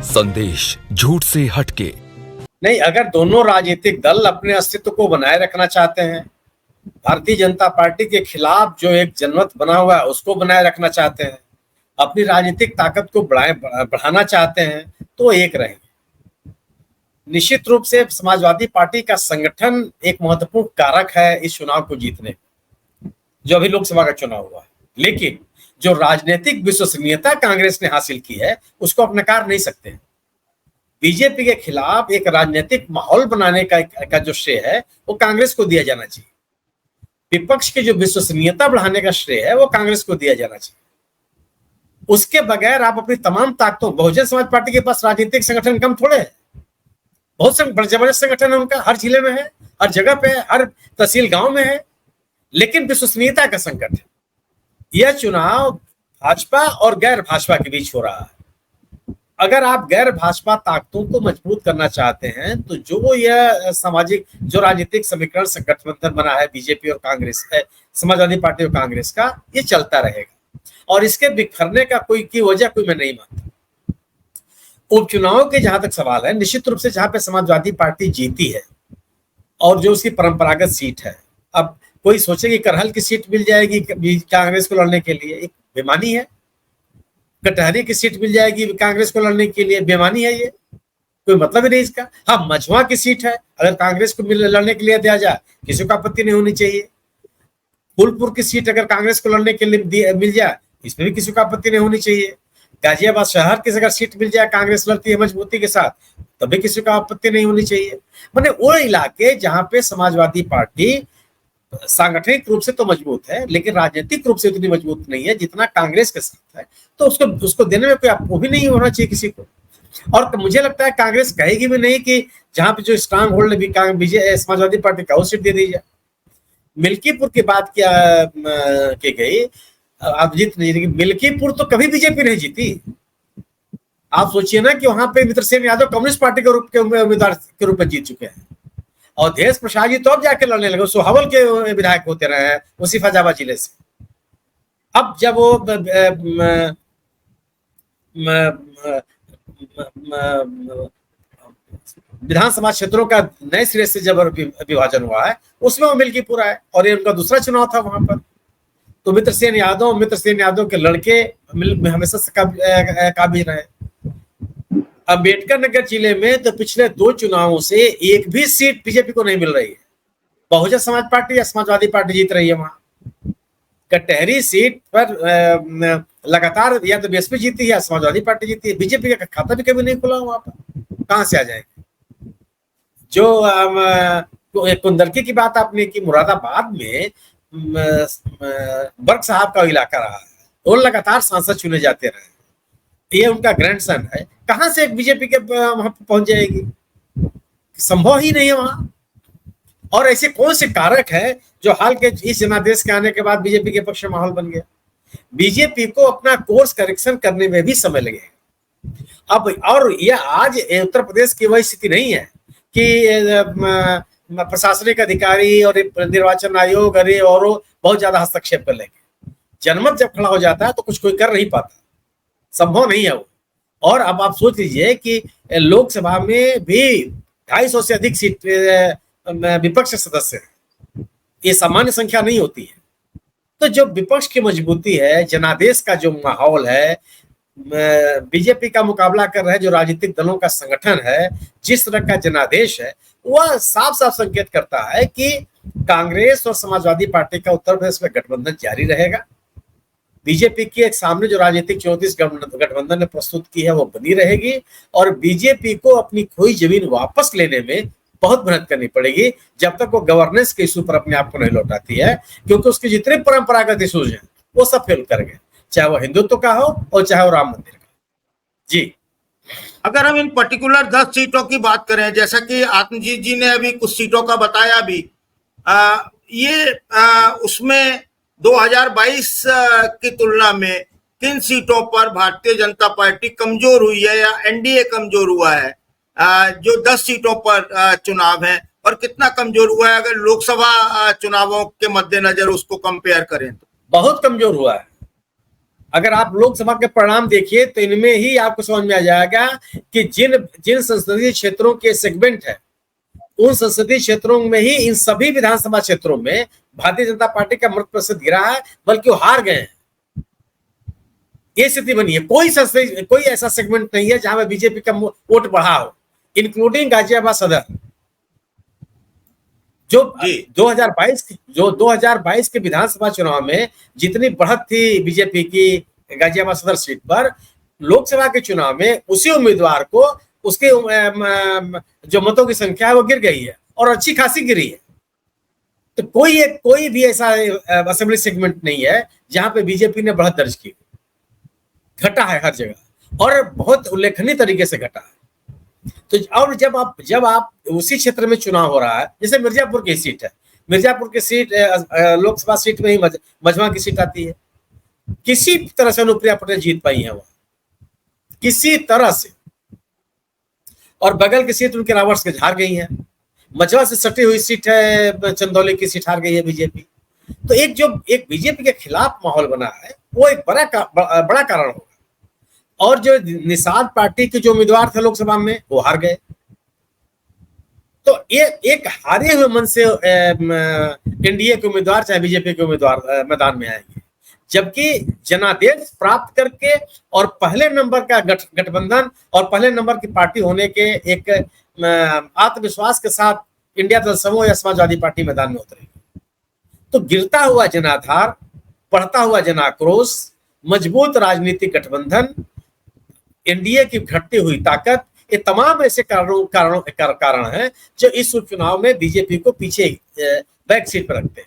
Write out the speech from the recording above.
संदेश झूठ से हटके। नहीं, अगर दोनों राजनीतिक दल अपने अस्तित्व को बनाए रखना चाहते हैं, भारतीय जनता पार्टी के खिलाफ जो एक जनमत बना हुआ है उसको बनाए रखना चाहते हैं, अपनी राजनीतिक ताकत को बढ़ाना चाहते हैं, तो एक रहेंगे। निश्चित रूप से समाजवादी पार्टी का संगठन एक महत्वपूर्ण कारक है इस चुनाव को जीतने, जो अभी लोकसभा का चुनाव हुआ है। लेकिन जो राजनीतिक विश्वसनीयता कांग्रेस ने हासिल की है उसको आप नकार नहीं सकते हैं। बीजेपी के खिलाफ एक राजनीतिक माहौल बनाने का जो श्रेय है वो कांग्रेस को दिया जाना चाहिए। विपक्ष की जो विश्वसनीयता बढ़ाने का श्रेय है वो कांग्रेस को दिया जाना चाहिए। उसके बगैर आप अपनी तमाम ताकतों, बहुजन समाज पार्टी के पास राजनीतिक संगठन कम थोड़े है, बहुत जबरदस्त संगठन है उनका, हर जिले में है, हर जगह पे है, हर तहसील गांव में है, लेकिन विश्वसनीयता का संकट है। यह चुनाव भाजपा और गैर भाजपा के बीच हो रहा है। अगर आप गैर भाजपा ताकतों को मजबूत करना चाहते हैं तो जो यह सामाजिक जो राजनीतिक समीकरण गठबंधन बना है बीजेपी और कांग्रेस है, समाजवादी पार्टी और कांग्रेस का, ये चलता रहेगा और इसके बिखरने का कोई वजह मैं नहीं मानता। उपचुनाव के जहां तक सवाल है, निश्चित रूप से जहां पे समाजवादी पार्टी जीती है और जो उसकी परंपरागत सीट है, अब कोई सोचे कि करहल की सीट मिल जाएगी कांग्रेस को लड़ने के लिए, एक बेमानी है। कटहरी की सीट मिल जाएगी कांग्रेस को लड़ने के लिए, बेमानी है, ये कोई मतलब ही नहीं इसका। हाँ, मझवा की सीट है, अगर कांग्रेस को लड़ने के लिए दिया जाए किसी को आपत्ति नहीं होनी चाहिए। फूलपुर की सीट अगर कांग्रेस को लड़ने के लिए मिल जाए, इसमें भी किसी को आपत्ति नहीं होनी चाहिए। गाजियाबाद शहर की अगर सीट मिल जाए, कांग्रेस लड़ती है मजबूती के साथ, तभी किसी को आपत्ति नहीं होनी चाहिए। माने वो इलाके जहां पे समाजवादी पार्टी सांगठनिक रूप से तो मजबूत है लेकिन राजनीतिक रूप से उतनी मजबूत नहीं है जितना कांग्रेस के साथ है, तो उसको देने में कोई आपको भी नहीं होना चाहिए किसी को। और मुझे लगता है कांग्रेस कहेगी भी नहीं कि जहां पे जो स्ट्रांग होल्ड समाजवादी पार्टी का वो सीट दे दी जाए। मिल्कीपुर की बात की गई, आप जीत नहीं जीतेगी। मिल्कीपुर तो कभी बीजेपी नहीं जीती। आप सोचिए ना कि वहां पे मित्रसेन यादव कम्युनिस्ट पार्टी के उम्मीदवार के रूप में जीत चुके हैं और देश प्रसाद जी तो अब जाके लड़ने लगे, सोहावल के विधायक होते रहे हैं उसी फैजाबाद जिले से। अब जब वो विधानसभा क्षेत्रों का नए सिरे से जब विभाजन हुआ है उसमें वो मिल्कीपुर आए और ये उनका दूसरा चुनाव था वहां पर। तो मित्रसेन यादव के लड़के हमेशा से काबिज रहे। अम्बेडकर नगर जिले में तो पिछले 2 चुनावों से एक भी सीट बीजेपी को नहीं मिल रही है। बहुजन समाज पार्टी या समाजवादी पार्टी जीत रही है वहां। कटहरी सीट पर लगातार या तो बीएसपी जीती है या समाजवादी पार्टी जीती है। बीजेपी का खाता भी कभी नहीं खुला वहां पर, कहां से आ जाएंगे। जो कुंदरकी की बात आपने की, मुरादाबाद में बर्क साहब का इलाका रहा है, वो लगातार सांसद चुने जाते रहे, ये उनका ग्रैंडसन है। कहां से एक बीजेपी के वहां पहुंच जाएगी, संभव ही नहीं है वहां। और ऐसे कौन से कारक है जो हाल के इस जनादेश के आने के बाद बीजेपी के पक्ष में माहौल बन गया। बीजेपी को अपना कोर्स करेक्शन करने में भी समय लगेगा अब। और ये आज उत्तर प्रदेश की वही स्थिति नहीं है कि प्रशासनिक अधिकारी और निर्वाचन आयोग अरे और बहुत ज्यादा हस्तक्षेप कर लेंगे। जनमत जब खड़ा हो जाता है तो कुछ कोई कर नहीं पाता, संभव नहीं है वो। और अब आप सोच लीजिए कि लोकसभा में भी 250 से अधिक सीट विपक्ष सदस्य हैं, ये सामान्य संख्या नहीं होती है। तो जो विपक्ष की मजबूती है, जनादेश का जो माहौल है, बीजेपी का मुकाबला कर रहे जो राजनीतिक दलों का संगठन है, जिस तरह का जनादेश है, वह साफ साफ संकेत करता है कि कांग्रेस और समाजवादी पार्टी का उत्तर प्रदेश में गठबंधन जारी रहेगा। बीजेपी की एक सामने जो राजनीतिक 34 गठबंधन ने प्रस्तुत की है वो बनी रहेगी और बीजेपी को अपनी खोई जमीन वापस लेने में बहुत मेहनत करनी पड़ेगी जब तक वो गवर्नेंस के इशू पर अपने आप को नहीं लौटाती है, क्योंकि उसके जितने परंपरागत इशूज हैं वो सब फेल कर गए, चाहे वो हिंदुत्व का हो और चाहे वो राम मंदिर का। जी, अगर हम इन पर्टिकुलर 10 सीटों की बात करें, जैसा कि आत्मजीत जी ने अभी कुछ सीटों का बताया भी, उसमें 2022 की तुलना में किन सीटों पर भारतीय जनता पार्टी कमजोर हुई है या एनडीए कमजोर हुआ है, जो 10 सीटों पर चुनाव है, और कितना कमजोर हुआ है अगर लोकसभा चुनावों के मद्देनजर उसको कंपेयर करें तो? बहुत कमजोर हुआ है। अगर आप लोकसभा के परिणाम देखिए तो इनमें ही आपको समझ में आ जाएगा कि जिन जिन संसदीय क्षेत्रों के सेगमेंट है, उन संसदीय क्षेत्रों में ही इन सभी विधानसभा क्षेत्रों में भारतीय जनता पार्टी का मत प्रतिशत गिरा है, बल्कि वो हार गए हैं। ये स्थिति बनी है। कोई ऐसा सेगमेंट नहीं है जहां पे बीजेपी का वोट बढ़ा हो, इंक्लूडिंग गाजियाबाद सदर। जो 2022 के विधानसभा चुनाव में जितनी बढ़त थी बीजेपी की गाजियाबाद सदर सीट पर, लोकसभा के चुनाव में उसी उम्मीदवार को उसके जो मतों की संख्या है वो गिर गई है, और अच्छी खासी गिरी है। तो कोई भी ऐसा असेंबली सेगमेंट नहीं है जहां पे बीजेपी ने बढ़त दर्ज की। घटा है हर जगह, और बहुत उल्लेखनीय तरीके से घटा है। तो और जब आप उसी क्षेत्र में चुनाव हो रहा है, जैसे मिर्जापुर की सीट है, मिर्जापुर की सीट लोकसभा सीट में ही मजमा की सीट आती है। किसी तरह से अनुप्रिया पटेल जीत पाई है वहां, किसी तरह से। और बगल की सीट उनके रावर्स के हार गई है। मजमा से सटी हुई सीट है, चंदौली की सीट हार गई है बीजेपी। तो एक बीजेपी के खिलाफ माहौल बना है, वो एक बड़ा कारण होगा। और जो निषाद पार्टी के जो उम्मीदवार थे लोकसभा में, वो हार गए। तो एक हारे हुए मन से एनडीए के उम्मीदवार चाहे बीजेपी के उम्मीदवार मैदान में आएंगे, जबकि जनादेश प्राप्त करके और पहले नंबर का गठबंधन और पहले नंबर की पार्टी होने के एक आत्मविश्वास के साथ इंडिया दल समूह या समाजवादी पार्टी मैदान में उतरेगी। तो गिरता हुआ जनाधार, बढ़ता हुआ जनाक्रोश, मजबूत राजनीतिक गठबंधन, एनडीए की घटती हुई ताकत, ये तमाम ऐसे कारण हैं जो इस उपचुनाव में बीजेपी को पीछे बैक सीट पर रखते हैं।